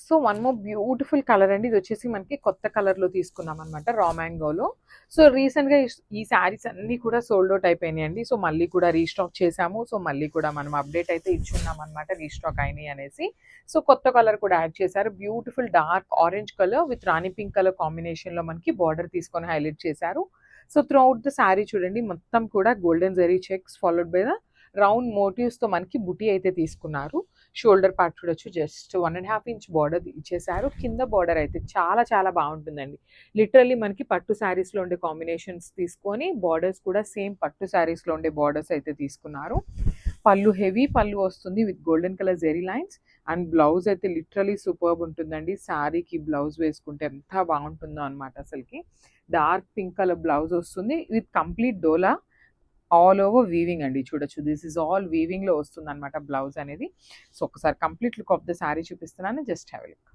So one more beautiful colour అండి. ఇది వచ్చేసి మనకి కొత్త కలర్లో తీసుకున్నాం అనమాట, రా మ్యాంగోలో. సో రీసెంట్గా ఈ శారీస్ అన్నీ కూడా సోల్డ్ అవుట్ అయిపోయినాయండి. సో మళ్ళీ కూడా రీస్టాక్ చేసాము. సో మళ్ళీ కూడా మనం అప్డేట్ అయితే ఇచ్చున్నాం అనమాట, రీస్టాక్ అయినాయి అనేసి. సో కొత్త కలర్ కూడా యాడ్ చేశారు. Beautiful dark orange colour with rani pink colour కాంబినేషన్లో మనకి బార్డర్ తీసుకొని హైలైట్ చేశారు. So throughout the sari చూడండి, మొత్తం కూడా golden zari checks followed by the round మోటివ్స్తో మనకి బుటీ అయితే తీసుకున్నారు. షోల్డర్ పార్ట్ చూడొచ్చు, జస్ట్ 1.5 ఇంచ్ బార్డర్ ఇచ్చేసారు. కింద బార్డర్ అయితే చాలా చాలా బాగుంటుందండి. లిటరల్లీ మనకి పట్టు శారీస్లో ఉండే కాంబినేషన్స్ తీసుకొని బార్డర్స్ కూడా సేమ్ పట్టు శారీస్లో ఉండే బార్డర్స్ అయితే తీసుకున్నారు. పళ్ళు హెవీ పళ్ళు వస్తుంది with golden colour zari lines. And blouse అయితే లిటరలీ సూపర్బ్ ఉంటుందండి. శారీకి బ్లౌజ్ వేసుకుంటే ఎంత బాగుంటుందో అనమాట అసలుకి. డార్క్ పింక్ కలర్ బ్లౌజ్ వస్తుంది విత్ కంప్లీట్ డోలా ఆల్ ఓవర్ వీవింగ్ అండి. చూడొచ్చు, దిస్ ఇస్ ఆల్ వీవింగ్లో వస్తుంది అనమాట బ్లౌజ్ అనేది. సో ఒకసారి complete look of the sari చూపిస్తున్నాను, జస్ట్ హ్యావ్ ఎ లుక్.